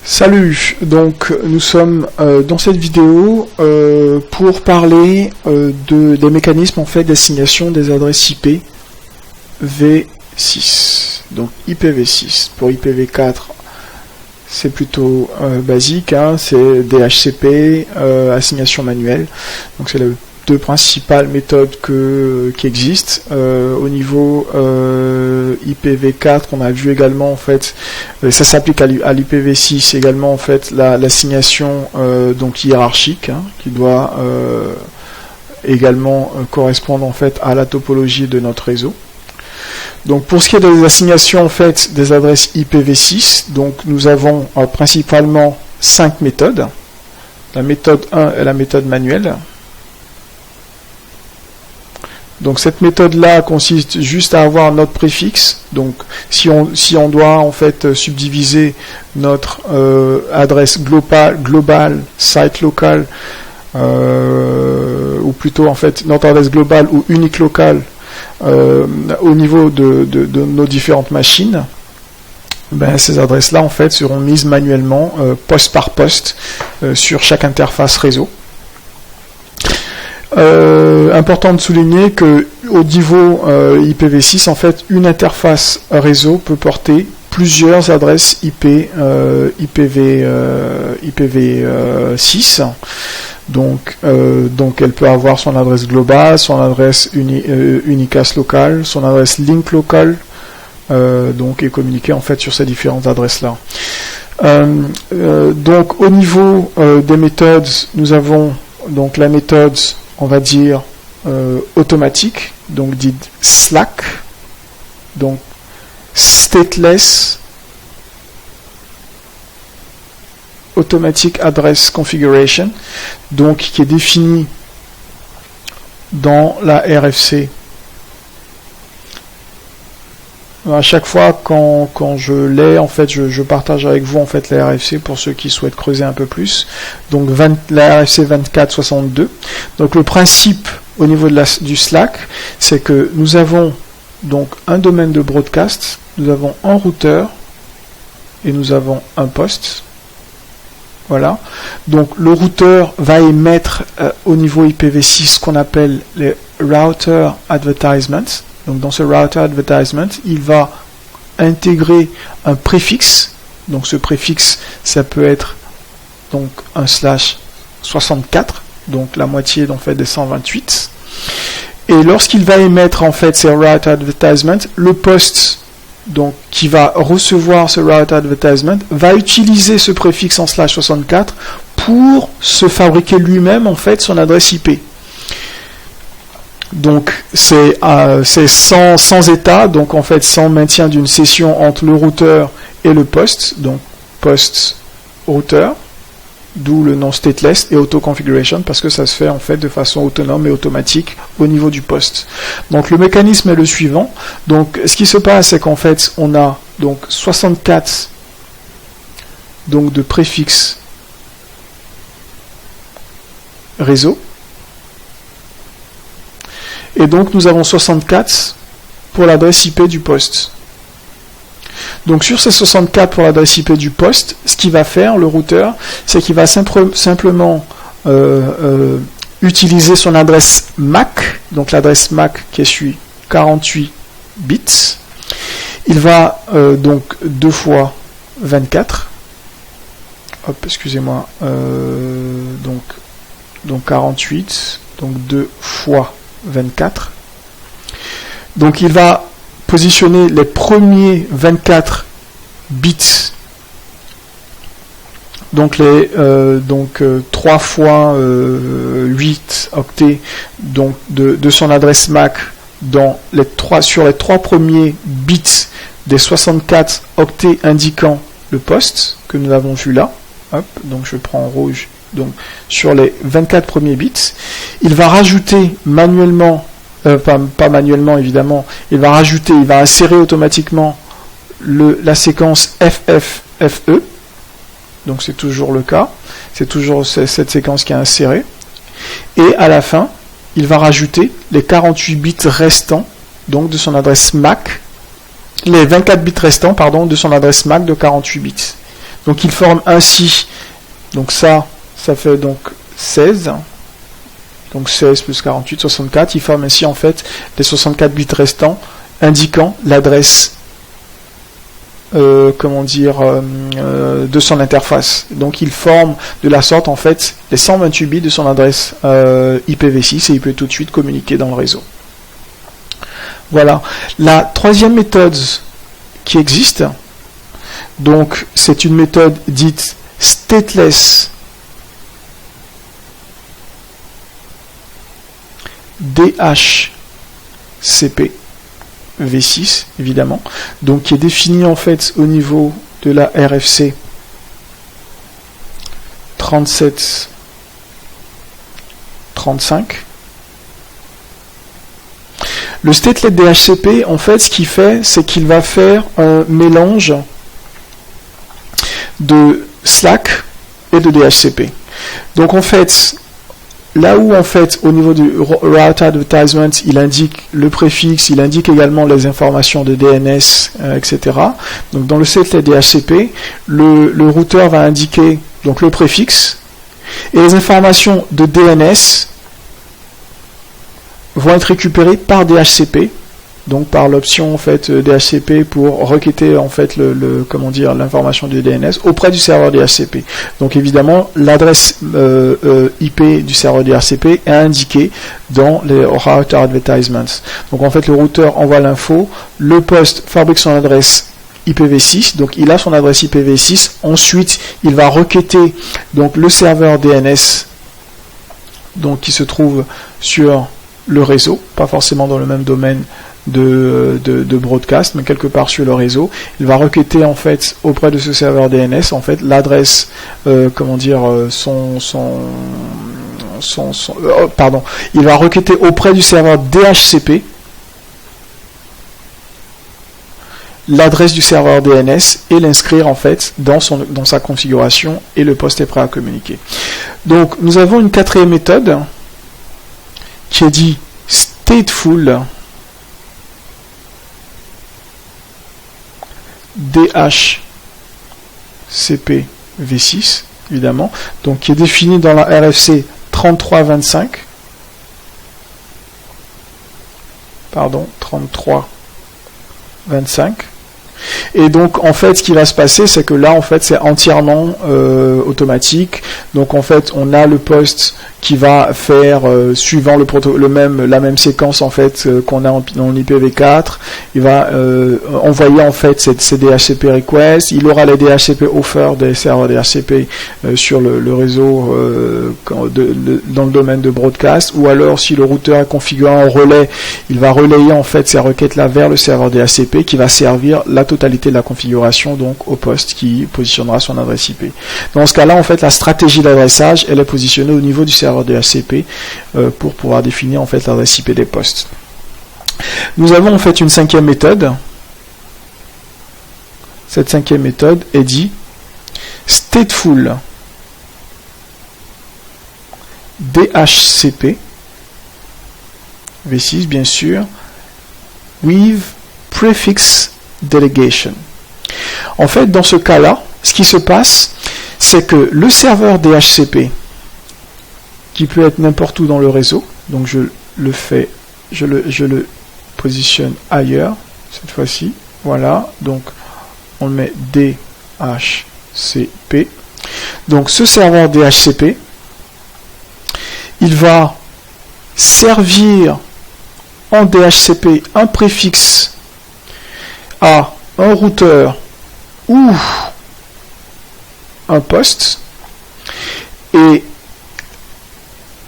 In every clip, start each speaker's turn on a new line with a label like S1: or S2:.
S1: Salut, donc nous sommes dans cette vidéo pour parler des mécanismes en fait d'assignation des adresses IP v6. Donc IPv6. Pour IPv4 c'est plutôt basique, hein, c'est DHCP, assignation manuelle. Donc c'est les deux principales méthodes qui existent. Au niveau IPv4, on a vu également en fait, ça s'applique à l'IPv6 également en fait l'assignation donc hiérarchique, hein, qui doit également correspondre en fait à la topologie de notre réseau. Donc pour ce qui est des assignations en fait des adresses IPv6, donc nous avons principalement 5 méthodes. La méthode 1 est la méthode manuelle. Donc cette méthode-là consiste juste à avoir notre préfixe. Donc si on doit en fait subdiviser notre adresse globale, site local, ou plutôt en fait notre adresse globale ou unique locale au niveau de nos différentes machines, ben, ces adresses-là en fait seront mises manuellement poste par poste sur chaque interface réseau. Important de souligner que au niveau IPv6, en fait, une interface réseau peut porter plusieurs adresses IPv6. Donc elle peut avoir son adresse globale, son adresse unicast locale, son adresse link locale, et communiquer en fait sur ces différentes adresses-là. Donc au niveau des méthodes, nous avons donc la méthode, on va dire, automatique, donc dite Slack, donc stateless automatic address configuration, donc qui est définie dans la RFC. À chaque fois quand je l'ai, en fait, je partage avec vous en fait la RFC pour ceux qui souhaitent creuser un peu plus. Donc la RFC 2462. Donc le principe au niveau du Slack, c'est que nous avons donc un domaine de broadcast, nous avons un routeur et nous avons un poste. Voilà. Donc le routeur va émettre au niveau IPv6 ce qu'on appelle les router advertisements. Donc dans ce router advertisement, il va intégrer un préfixe. Donc ce préfixe, ça peut être donc un /64, donc la moitié en fait des 128. Et lorsqu'il va émettre en fait ces router advertisements, le poste donc qui va recevoir ce router advertisement va utiliser ce préfixe en /64 pour se fabriquer lui-même en fait son adresse IP. Donc c'est sans état, donc en fait sans maintien d'une session entre le routeur et le poste, donc post routeur, d'où le nom stateless et auto configuration parce que ça se fait en fait de façon autonome et automatique au niveau du poste. Donc le mécanisme est le suivant. Donc ce qui se passe, c'est qu'en fait on a donc 64 donc de préfixes réseau. Et donc nous avons 64 pour l'adresse IP du poste. Donc sur ces 64 pour l'adresse IP du poste, ce qu'il va faire, le routeur, c'est qu'il va simplement utiliser son adresse MAC, donc l'adresse MAC qui est 48 bits. Il va donc 2 fois 24. Hop, excusez-moi. Donc 48, donc 2 fois 24. Donc il va positionner les premiers 24 bits, donc 3 fois 8 octets donc de son adresse MAC sur les 3 premiers bits des 64 octets indiquant le poste que nous avons vu là. Hop, donc je prends en rouge. Donc sur les 24 premiers bits, il va rajouter manuellement, pas manuellement évidemment, il va insérer automatiquement la séquence FFFE, donc c'est toujours le cas, c'est toujours cette séquence qui est insérée, et à la fin, il va rajouter les 48 bits restants, donc de son adresse MAC, les 24 bits restants, pardon, de son adresse MAC de 48 bits. Donc il forme ainsi, donc ça fait donc 16, donc 16 plus 48, 64, il forme ainsi en fait les 64 bits restants indiquant l'adresse de son interface. Donc il forme de la sorte en fait les 128 bits de son adresse IPv6 et il peut tout de suite communiquer dans le réseau. Voilà. La troisième méthode qui existe, donc c'est une méthode dite stateless DHCP V6 évidemment, donc qui est définie en fait au niveau de la RFC 3735. Le stateless DHCP, en fait, ce qu'il fait, c'est qu'il va faire un mélange de Slack et de DHCP. Donc, en fait, là où, en fait, au niveau du Router Advertisement, il indique le préfixe, il indique également les informations de DNS, etc. Donc, dans le stateless DHCP, le routeur va indiquer donc le préfixe et les informations de DNS vont être récupérés par DHCP, donc par l'option en fait DHCP pour requêter en fait l'information du DNS auprès du serveur DHCP. Donc évidemment l'adresse IP du serveur DHCP est indiquée dans les router advertisements. Donc en fait le routeur envoie l'info, le poste fabrique son adresse IPv6, donc il a son adresse IPv6, ensuite il va requêter donc le serveur DNS donc qui se trouve sur le réseau, pas forcément dans le même domaine de broadcast, mais quelque part sur le réseau. Il va requêter en fait auprès de ce serveur DNS en fait l'adresse, il va requêter auprès du serveur DHCP l'adresse du serveur DNS et l'inscrire en fait dans sa configuration et le poste est prêt à communiquer. Donc nous avons une quatrième méthode qui est dit stateful DHCP V6 évidemment, donc qui est défini dans la RFC 3325 et donc en fait ce qui va se passer c'est que là en fait c'est entièrement automatique. Donc en fait on a le poste qui va faire suivant la même séquence en fait qu'on a en IPv4, il va envoyer en fait ces DHCP requests, il aura les DHCP offers des serveurs DHCP sur le réseau dans le domaine de broadcast, ou alors si le routeur est configuré en relais, il va relayer en fait ces requêtes là vers le serveur DHCP qui va servir la totalité de la configuration donc au poste qui positionnera son adresse IP. Dans ce cas-là en fait la stratégie d'adressage elle est positionnée au niveau du serveur DHCP pour pouvoir définir en fait l'adresse IP des postes. Nous avons en fait une cinquième méthode. Cette cinquième méthode est dit stateful DHCP V6 bien sûr with prefix delegation. En fait dans ce cas-là ce qui se passe c'est que le serveur DHCP qui peut être n'importe où dans le réseau, donc je le positionne ailleurs cette fois-ci, voilà, donc on le met DHCP. Donc ce serveur DHCP il va servir en DHCP un préfixe à un routeur ou un poste, et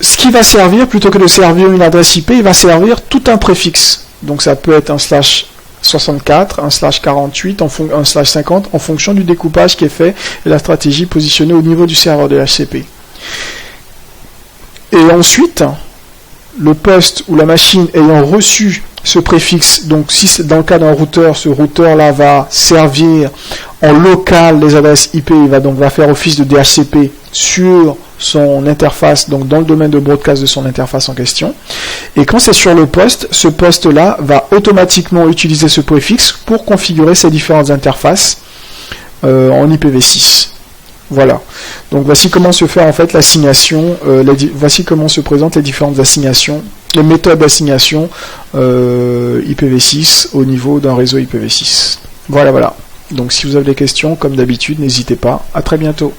S1: ce qui va servir, plutôt que de servir une adresse IP, il va servir tout un préfixe. Donc ça peut être un /64, un /48, un /50, en fonction du découpage qui est fait et la stratégie positionnée au niveau du serveur DHCP. Et ensuite, le poste ou la machine ayant reçu ce préfixe, donc si c'est dans le cas d'un routeur, ce routeur-là va servir en local les adresses IP, il va faire office de DHCP sur son interface, donc dans le domaine de broadcast de son interface en question. Et quand c'est sur le poste, ce poste-là va automatiquement utiliser ce préfixe pour configurer ses différentes interfaces en IPv6. Voilà. Donc voici comment se fait en fait l'assignation, voici comment se présentent les différentes assignations, les méthodes d'assignation IPv6 au niveau d'un réseau IPv6. Voilà, voilà. Donc si vous avez des questions, comme d'habitude, n'hésitez pas. À très bientôt.